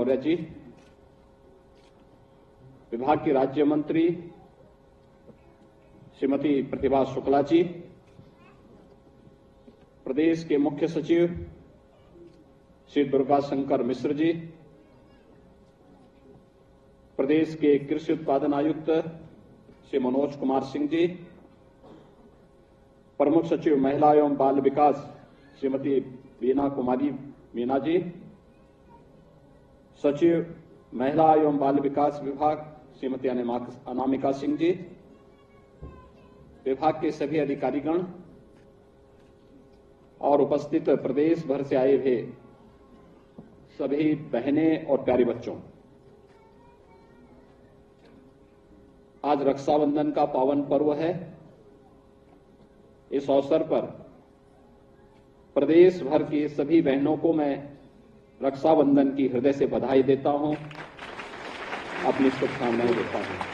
मौर्य जी, विभाग की राज्य मंत्री श्रीमती प्रतिभा शुक्ला जी, प्रदेश के मुख्य सचिव श्री दुर्गा शंकर मिश्र जी, प्रदेश के कृषि उत्पादन आयुक्त श्री मनोज कुमार सिंह जी, प्रमुख सचिव महिला एवं बाल विकास श्रीमती बीना कुमारी मीना जी, सचिव महिला एवं बाल विकास विभाग श्रीमती अनामिका सिंह जी, विभाग के सभी अधिकारीगण और उपस्थित प्रदेश भर से आए हुए सभी बहनें और प्यारे बच्चों, आज रक्षाबंधन का पावन पर्व है। इस अवसर पर प्रदेश भर की सभी बहनों को मैं रक्षाबंधन की हृदय से बधाई देता हूं, अपनी शुभकामनाएं देता हूं।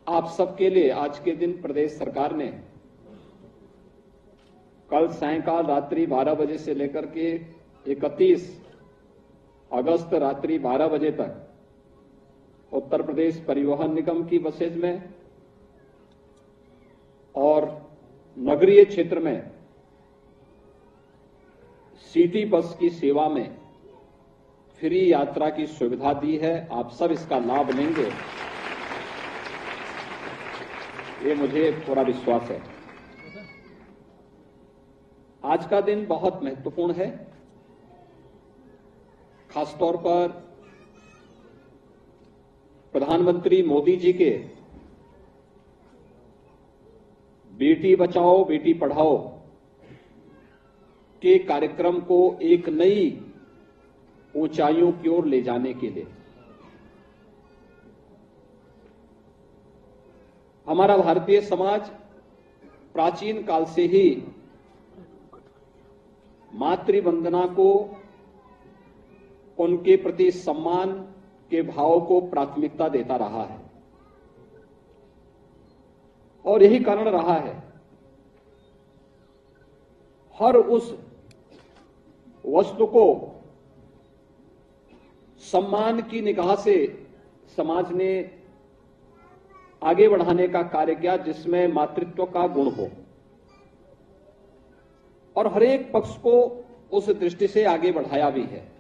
आप सबके लिए आज के दिन प्रदेश सरकार ने कल सायंकाल रात्रि 12 बजे से लेकर के 31 अगस्त रात्रि 12 बजे तक उत्तर प्रदेश परिवहन निगम की बसेज में और नगरीय क्षेत्र में सिटी बस की सेवा में फ्री यात्रा की सुविधा दी है। आप सब इसका लाभ लेंगे, ये मुझे पूरा विश्वास है। आज का दिन बहुत महत्वपूर्ण है, खासतौर पर प्रधानमंत्री मोदी जी के बेटी बचाओ बेटी पढ़ाओ के कार्यक्रम को एक नई ऊंचाइयों की ओर ले जाने के लिए हमारा भारतीय समाज प्राचीन काल से ही मातृवंदना को, उनके प्रति सम्मान के भाव को प्राथमिकता देता रहा है और यही कारण रहा है हर उस वस्तु को सम्मान की निगाह से समाज ने आगे बढ़ाने का कार्य किया, जिसमें मातृत्व का गुण हो और हर एक पक्ष को उस दृष्टि से आगे बढ़ाया भी है।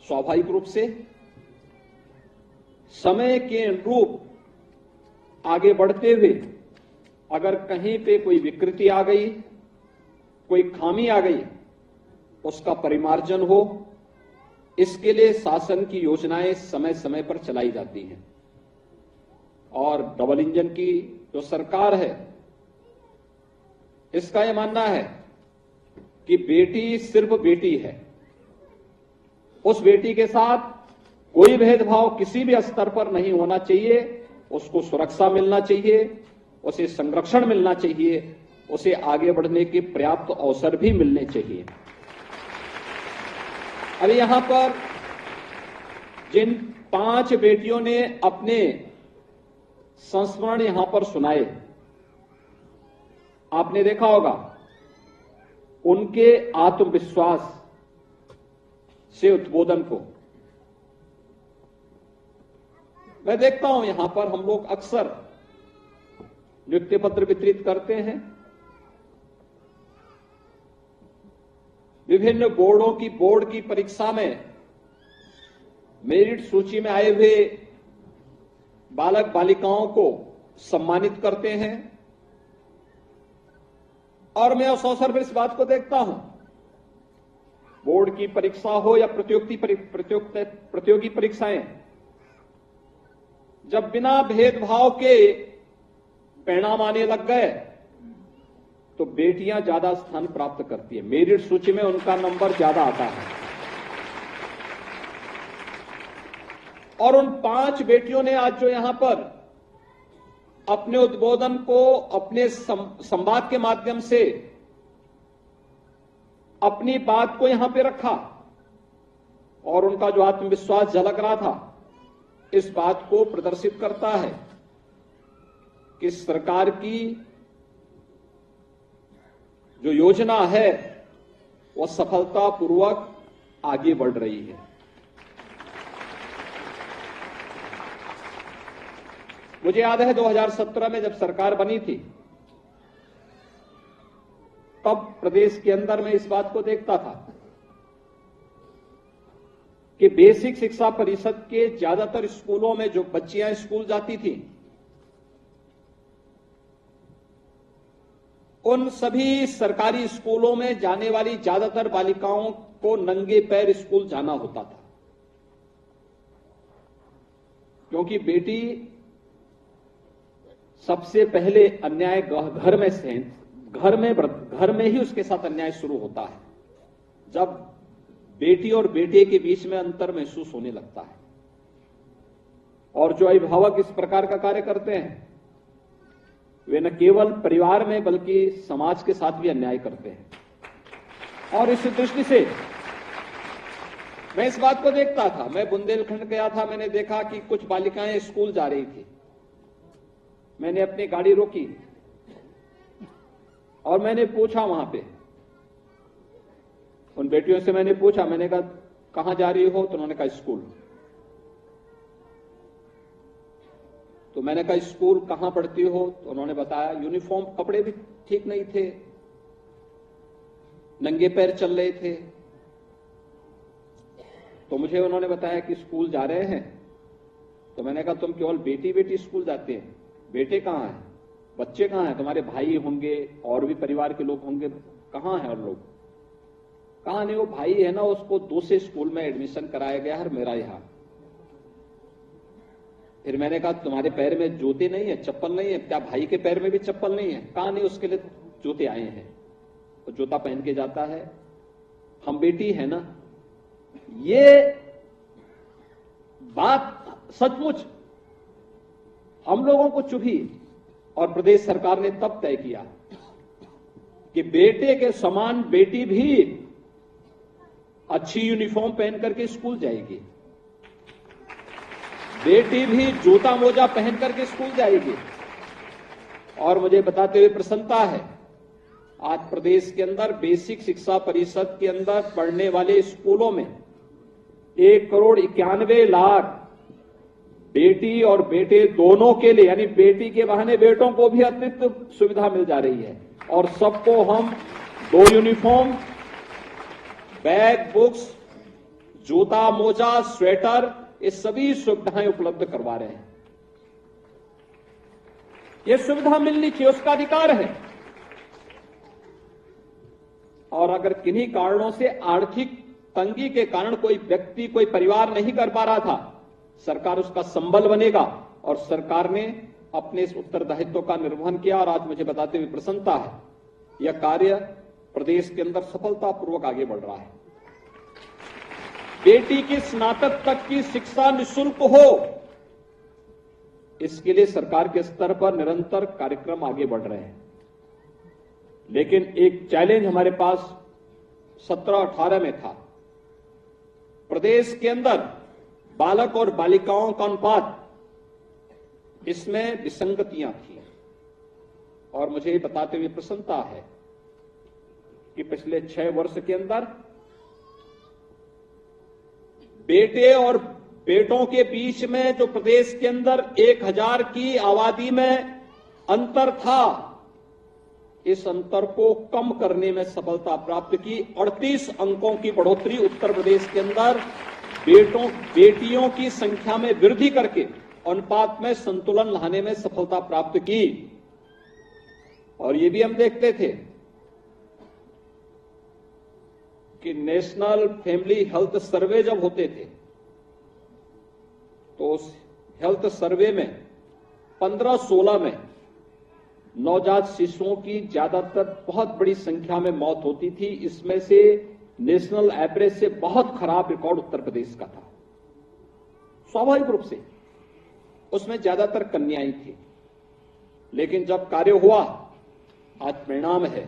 स्वाभाविक रूप से समय के अनुरूप आगे बढ़ते हुए अगर कहीं पे कोई विकृति आ गई, कोई खामी आ गई, उसका परिमार्जन हो, इसके लिए शासन की योजनाएं समय समय पर चलाई जाती हैं। और डबल इंजन की जो सरकार है, इसका यह मानना है कि बेटी सिर्फ बेटी है, उस बेटी के साथ कोई भेदभाव किसी भी स्तर पर नहीं होना चाहिए, उसको सुरक्षा मिलना चाहिए, उसे संरक्षण मिलना चाहिए, उसे आगे बढ़ने के पर्याप्त अवसर भी मिलने चाहिए। अभी यहां पर जिन 5 बेटियों ने अपने संस्मरण यहां पर सुनाए, आपने देखा होगा उनके आत्मविश्वास से उद्बोधन को मैं देखता हूं। यहां पर हम लोग अक्सर नियुक्ति पत्र वितरित करते हैं, विभिन्न बोर्ड की परीक्षा में मेरिट सूची में आए हुए बालक बालिकाओं को सम्मानित करते हैं और मैं उस अवसर पर इस बात को देखता हूं, बोर्ड की परीक्षा हो या प्रतियोगी परीक्षाएं, जब बिना भेदभाव के परिणाम आने लग गए तो बेटियां ज्यादा स्थान प्राप्त करती है, मेरिट सूची में उनका नंबर ज्यादा आता है। और उन 5 बेटियों ने आज जो यहां पर अपने उद्बोधन को अपने संवाद के माध्यम से अपनी बात को यहां पे रखा और उनका जो आत्मविश्वास झलक रहा था, इस बात को प्रदर्शित करता है कि सरकार की जो योजना है वो सफलतापूर्वक आगे बढ़ रही है। मुझे याद है 2017 में जब सरकार बनी थी, तब प्रदेश के अंदर मैं इस बात को देखता था कि बेसिक शिक्षा परिषद के ज्यादातर स्कूलों में जो बच्चियां स्कूल जाती थी, उन सभी सरकारी स्कूलों में जाने वाली ज्यादातर बालिकाओं को नंगे पैर स्कूल जाना होता था, क्योंकि बेटी सबसे पहले अन्याय घर में ही उसके साथ अन्याय शुरू होता है, जब बेटी और बेटे के बीच में अंतर महसूस होने लगता है। और जो अभिभावक इस प्रकार का कार्य करते हैं, वे न केवल परिवार में बल्कि समाज के साथ भी अन्याय करते हैं। और इस दृष्टि से मैं इस बात को देखता था। मैं बुंदेलखंड गया था, मैंने देखा कि कुछ बालिकाएं स्कूल जा रही थी। मैंने अपनी गाड़ी रोकी और मैंने पूछा वहां पे उन बेटियों से, मैंने पूछा, मैंने कहा कहां जा रही हो? तो उन्होंने कहा स्कूल। तो मैंने कहा स्कूल कहां पढ़ती हो? तो उन्होंने बताया यूनिफॉर्म, कपड़े भी ठीक नहीं थे, नंगे पैर चल रहे थे। तो मुझे उन्होंने बताया कि स्कूल जा रहे हैं। तो मैंने कहा तुम केवल बेटी बेटी स्कूल जाते हैं, बेटे कहां हैं, बच्चे कहां हैं? तुम्हारे भाई होंगे और भी परिवार के लोग होंगे, कहां हैं और लोग? कहां नहीं, वो भाई है ना, उसको दूसरे स्कूल में एडमिशन कराया गया है, मेरा यहां। फिर मैंने कहा तुम्हारे पैर में जूते नहीं है, चप्पल नहीं है क्या? भाई के पैर में भी चप्पल नहीं है? कहां नहीं, उसके लिए जूते आए हैं, तो जूता पहन के जाता है। हम बेटी है ना। ये बात सचमुच हम लोगों को चुभी और प्रदेश सरकार ने तब तय किया कि बेटे के समान बेटी भी अच्छी यूनिफॉर्म पहन करके स्कूल जाएगी, बेटी भी जूता मोजा पहन करके स्कूल जाएगी। और मुझे बताते हुए प्रसन्नता है, आज प्रदेश के अंदर बेसिक शिक्षा परिषद के अंदर पढ़ने वाले स्कूलों में 1,91,00,000 बेटी और बेटे दोनों के लिए, यानी बेटी के बहाने बेटों को भी अतिरिक्त सुविधा मिल जा रही है। और सबको हम 2 यूनिफॉर्म, बैग, बुक्स, जूता मोजा, स्वेटर, ये सभी सुविधाएं उपलब्ध करवा रहे हैं। ये सुविधा मिलनी चाहिए, उसका अधिकार है। और अगर किन्हीं कारणों से आर्थिक तंगी के कारण कोई व्यक्ति, कोई परिवार नहीं कर पा रहा था, सरकार उसका संबल बनेगा। और सरकार ने अपने इस उत्तरदायित्व का निर्वहन किया और आज मुझे बताते हुए प्रसन्नता है, यह कार्य प्रदेश के अंदर सफलतापूर्वक आगे बढ़ रहा है। बेटी की स्नातक तक की शिक्षा निःशुल्क हो, इसके लिए सरकार के स्तर पर निरंतर कार्यक्रम आगे बढ़ रहे हैं। लेकिन एक चैलेंज हमारे पास 17-18 में था। प्रदेश के अंदर बालक और बालिकाओं का अनुपात, इसमें विसंगतियां थी। और मुझे बताते हुए प्रसन्नता है कि पिछले 6 वर्ष के अंदर बेटे और बेटों के बीच में जो प्रदेश के अंदर 1000 की आबादी में अंतर था, इस अंतर को कम करने में सफलता प्राप्त की। 38 अंकों की बढ़ोतरी उत्तर प्रदेश के अंदर बेटियों की संख्या में वृद्धि करके अनुपात में संतुलन लाने में सफलता प्राप्त की। और ये भी हम देखते थे कि नेशनल फैमिली हेल्थ सर्वे जब होते थे, तो उस हेल्थ सर्वे में 15-16 में नवजात शिशुओं की ज्यादातर बहुत बड़ी संख्या में मौत होती थी। इसमें से नेशनल एवरेज से बहुत खराब रिकॉर्ड उत्तर प्रदेश का था। स्वाभाविक रूप से उसमें ज्यादातर कन्याएं थी। लेकिन जब कार्य हुआ, आज परिणाम है,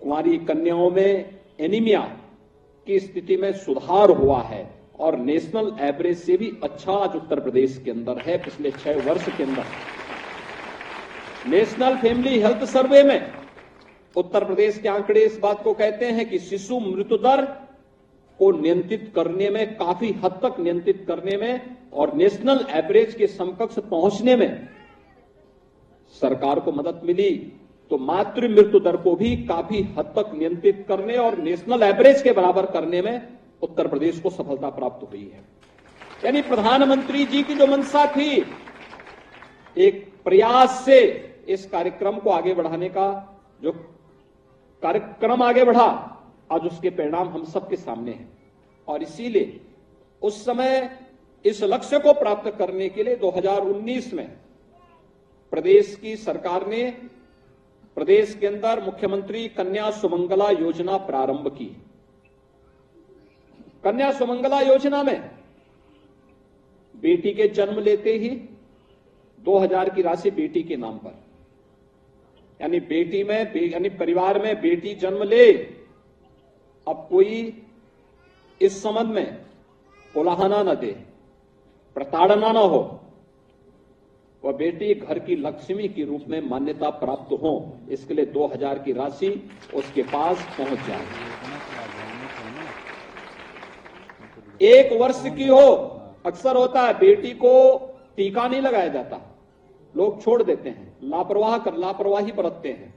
कुंवारी कन्याओं में एनीमिया की स्थिति में सुधार हुआ है और नेशनल एवरेज से भी अच्छा आज उत्तर प्रदेश के अंदर है। पिछले 6 वर्ष के अंदर नेशनल फैमिली हेल्थ सर्वे में उत्तर प्रदेश के आंकड़े इस बात को कहते हैं कि शिशु मृत्यु दर को नियंत्रित करने में, काफी हद तक नियंत्रित करने में और नेशनल एवरेज के समकक्ष पहुंचने में सरकार को मदद मिली, तो मातृ मृत्यु दर को भी काफी हद तक नियंत्रित करने और नेशनल एवरेज के बराबर करने में उत्तर प्रदेश को सफलता प्राप्त हुई है। यानी प्रधानमंत्री जी की जो मंशा थी, एक प्रयास से इस कार्यक्रम को आगे बढ़ाने का जो कार्यक्रम आगे बढ़ा, आज उसके परिणाम हम सबके सामने हैं। और इसीलिए उस समय इस लक्ष्य को प्राप्त करने के लिए 2019 में प्रदेश की सरकार ने प्रदेश के अंदर मुख्यमंत्री कन्या सुमंगला योजना प्रारंभ की। कन्या सुमंगला योजना में बेटी के जन्म लेते ही 2000 की राशि बेटी के नाम पर, यानी बेटी में, यानी परिवार में बेटी जन्म ले, अब कोई इस संबंध में उलाहना न दे, प्रताड़ना न हो, वह बेटी घर की लक्ष्मी के रूप में मान्यता प्राप्त हो, इसके लिए 2000 की राशि उसके पास पहुंच जाए। 1 वर्ष की हो, अक्सर होता है बेटी को टीका नहीं लगाया जाता, लोग छोड़ देते हैं, लापरवाही बरतते हैं।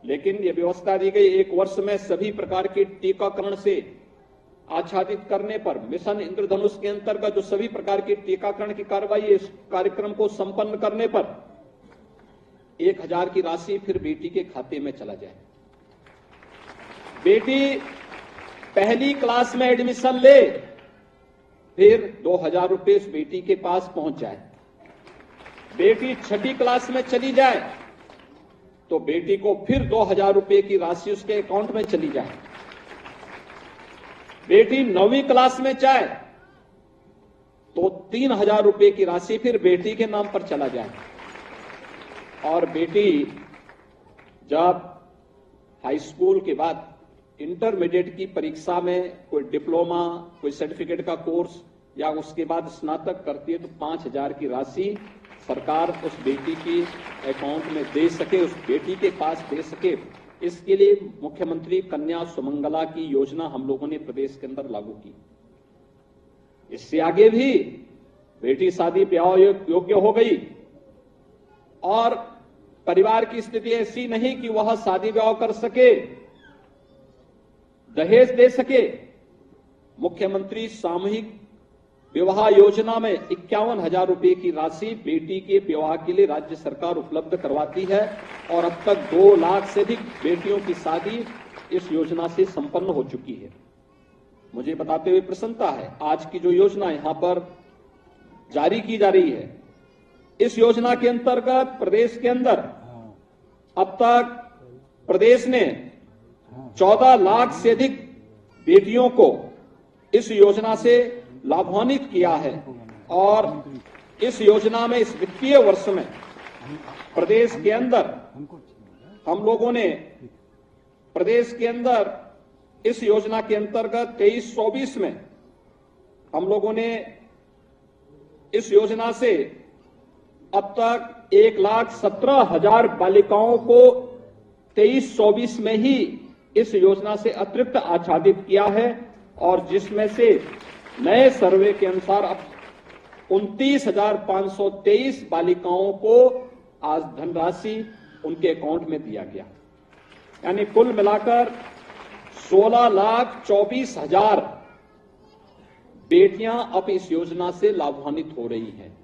लेकिन यह व्यवस्था दी गई 1 वर्ष में सभी प्रकार के टीकाकरण से आच्छादित करने पर, मिशन इंद्रधनुष के अंतर्गत जो सभी प्रकार की टीकाकरण की कार्रवाई, इस कार्यक्रम को संपन्न करने पर 1000 की राशि फिर बेटी के खाते में चला जाए। बेटी पहली क्लास में एडमिशन ले, फिर 2000 रुपए उस बेटी के पास पहुंच जाए। बेटी छठी क्लास में चली जाए तो बेटी को फिर 2000 रुपए की राशि उसके अकाउंट में चली जाए। बेटी 9वीं क्लास में जाए तो 3000 रुपए की राशि फिर बेटी के नाम पर चला जाए। और बेटी जब हाई स्कूल के बाद इंटरमीडिएट की परीक्षा में कोई डिप्लोमा, कोई सर्टिफिकेट का कोर्स या उसके बाद स्नातक करती है तो 5000 की राशि सरकार उस बेटी की अकाउंट में दे सके, उस बेटी के पास दे सके, इसके लिए मुख्यमंत्री कन्या सुमंगला की योजना हम लोगों ने प्रदेश के अंदर लागू की। इससे आगे भी बेटी शादी ब्याह योग्य हो गई और परिवार की स्थिति ऐसी नहीं कि वह शादी ब्याह कर सके, दहेज दे सके। मुख्यमंत्री सामूहिक विवाह योजना में 51,000 रुपए की राशि बेटी के विवाह के लिए राज्य सरकार उपलब्ध करवाती है और अब तक 2 लाख से अधिक बेटियों की शादी इस योजना से संपन्न हो चुकी है। मुझे बताते हुए प्रसन्नता है, आज की जो योजना यहां पर जारी की जा रही है, इस योजना के अंतर्गत प्रदेश के अंदर अब तक प्रदेश ने 14 लाख से अधिक बेटियों को इस योजना से लाभान्वित किया है। और इस योजना में इस वित्तीय वर्ष में प्रदेश के अंदर हम लोगों ने प्रदेश के अंदर इस योजना के अंतर्गत 23-24 में हम लोगों ने इस योजना से अब तक 1,17,000 बालिकाओं को 23-24 में ही इस योजना से अतिरिक्त आच्छादित किया है और जिसमें से नए सर्वे के अनुसार अब 29,523 बालिकाओं को आज धनराशि उनके अकाउंट में दिया गया। यानी कुल मिलाकर 16,24,000 बेटियां अब इस योजना से लाभान्वित हो रही हैं।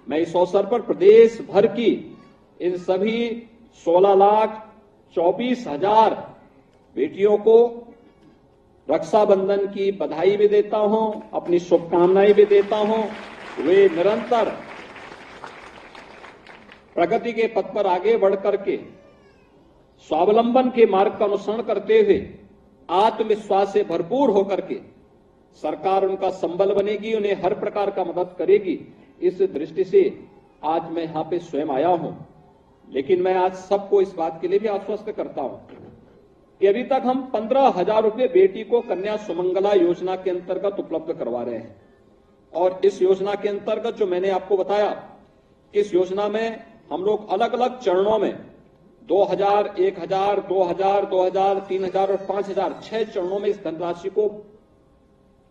मैं इस अवसर पर प्रदेश भर की इन सभी 16,24,000 बेटियों को रक्षाबंधन की बधाई भी देता हूं, अपनी शुभकामनाएं भी देता हूं। वे निरंतर प्रगति के पथ पर आगे बढ़ करके स्वावलंबन के मार्ग का अनुसरण करते हुए आत्मविश्वास से भरपूर होकर के सरकार उनका संबल बनेगी, उन्हें हर प्रकार का मदद करेगी। इस दृष्टि से आज मैं यहां पे स्वयं आया हूं। लेकिन मैं आज सबको इस बात के लिए भी आश्वस्त करता हूं कि अभी तक हम 15,000 रुपए बेटी को कन्या सुमंगला योजना के अंतर्गत उपलब्ध करवा रहे हैं। और इस योजना के अंतर्गत जो मैंने आपको बताया कि इस योजना में हम लोग अलग अलग चरणों में 2000, 1000, 2000, 2000, 3000 और 5000 6 चरणों में इस धनराशि को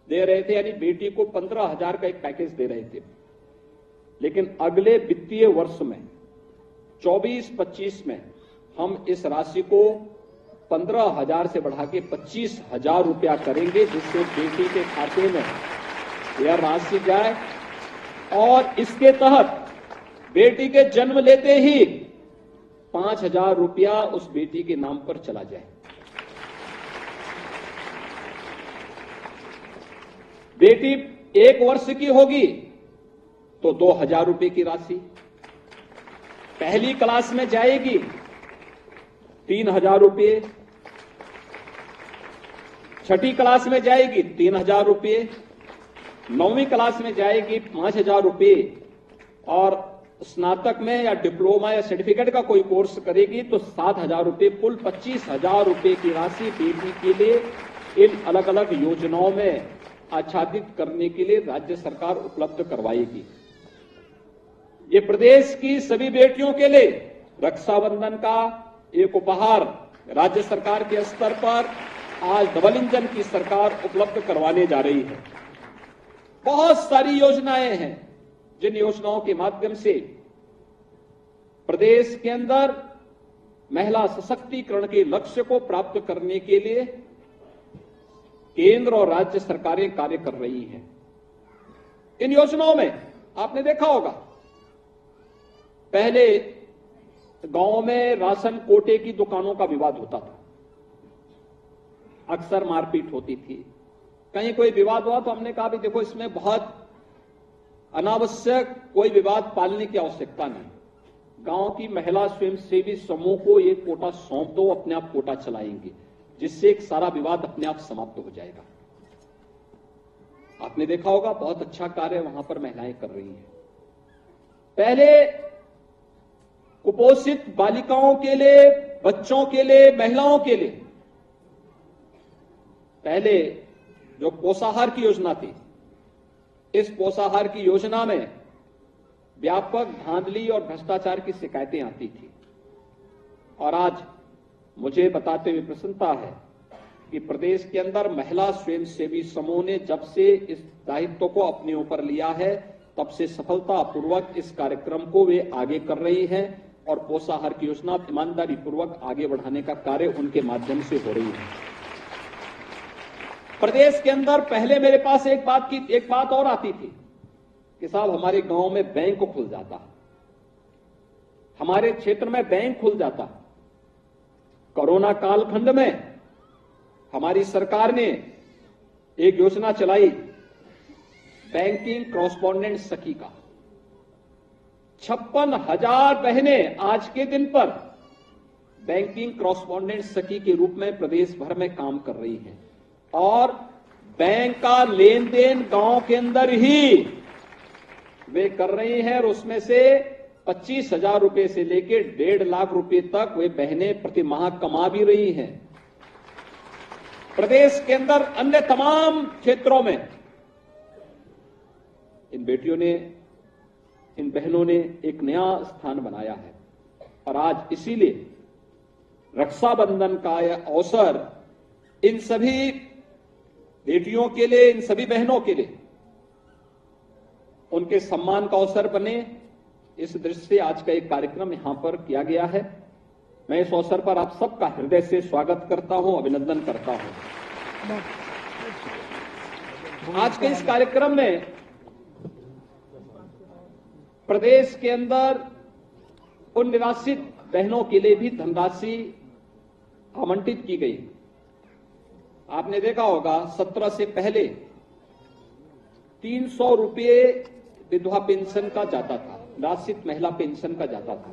दे रहे थे, यानी बेटी को 15,000 का एक पैकेज दे रहे थे। लेकिन अगले वित्तीय वर्ष में 24-25 में हम इस राशि को 15,000 से बढ़ा के 25,000 रुपया करेंगे, जिससे बेटी के खाते में यह राशि जाए और इसके तहत बेटी के जन्म लेते ही 5,000 रुपया उस बेटी के नाम पर चला जाए। बेटी 1 वर्ष की होगी तो 2,000 रुपए की राशि, पहली क्लास में जाएगी 3,000 रुपये, छठी क्लास में जाएगी 3,000 रुपये, 9वीं क्लास में जाएगी 5,000 रुपये और स्नातक में या डिप्लोमा या सर्टिफिकेट का कोई कोर्स करेगी तो 7,000 रुपये, कुल 25,000 रुपये की राशि बेटी के लिए इन अलग अलग योजनाओं में आच्छादित करने के लिए राज्य सरकार उपलब्ध करवाएगी। ये प्रदेश की सभी बेटियों के लिए रक्षाबंधन का एक उपहार राज्य सरकार के स्तर पर आज डबल इंजन की सरकार उपलब्ध करवाने जा रही है। बहुत सारी योजनाएं हैं जिन योजनाओं के माध्यम से प्रदेश के अंदर महिला सशक्तिकरण के लक्ष्य को प्राप्त करने के लिए केंद्र और राज्य सरकारें कार्य कर रही हैं। इन योजनाओं में आपने देखा होगा, पहले गांव में राशन कोटे की दुकानों का विवाद होता था, अक्सर मारपीट होती थी। कहीं कोई विवाद हुआ तो हमने कहा भी देखो इसमें बहुत अनावश्यक कोई विवाद पालने की आवश्यकता नहीं, गांव की महिला स्वयंसेवी समूह को एक कोटा सौंप दो, अपने आप कोटा चलाएंगे, जिससे एक सारा विवाद अपने आप समाप्त हो जाएगा। आपने देखा होगा बहुत अच्छा कार्य वहां पर महिलाएं कर रही हैं। पहले कुपोषित बालिकाओं के लिए, बच्चों के लिए, महिलाओं के लिए पहले जो पोषाहार की योजना थी, इस पोषाहार की योजना में व्यापक धांधली और भ्रष्टाचार की शिकायतें आती थी और आज मुझे बताते हुए प्रसन्नता है कि प्रदेश के अंदर महिला स्वयंसेवी समूह ने जब से इस दायित्व को अपने ऊपर लिया है तब से सफलतापूर्वक इस कार्यक्रम को वे आगे कर रही हैं और पोषाहार की योजना ईमानदारी पूर्वक आगे बढ़ाने का कार्य उनके माध्यम से हो रही है। प्रदेश के अंदर पहले मेरे पास एक बात और आती थी कि साहब हमारे गांव में बैंक खुल जाता, हमारे क्षेत्र में बैंक खुल जाता। कोरोना कालखंड में हमारी सरकार ने एक योजना चलाई बैंकिंग कॉरेस्पॉन्डेंट सखी का। 56,000 बहनें आज के दिन पर बैंकिंग कॉरेस्पॉन्डेंट सखी के रूप में प्रदेश भर में काम कर रही हैं और बैंक का लेन देन गांव के अंदर ही वे कर रही हैं और उसमें से 25,000 रुपए से लेकर 1.5 लाख रुपए तक वे बहनें प्रति माह कमा भी रही हैं। प्रदेश के अंदर अन्य तमाम क्षेत्रों में इन बेटियों ने, इन बहनों ने एक नया स्थान बनाया है और आज इसीलिए रक्षाबंधन का यह अवसर इन सभी बेटियों के लिए, इन सभी बहनों के लिए उनके सम्मान का अवसर बने, इस दृष्टि से आज का एक कार्यक्रम यहां पर किया गया है। मैं इस अवसर पर आप सबका हृदय से स्वागत करता हूं, अभिनंदन करता हूं। आज के इस कार्यक्रम में प्रदेश के अंदर उन निराश्रित बहनों के लिए भी धनराशि आवंटित की गई। आपने देखा होगा 17 से पहले 300 रुपये विधवा पेंशन का जाता था, निराश्रित महिला पेंशन का जाता था।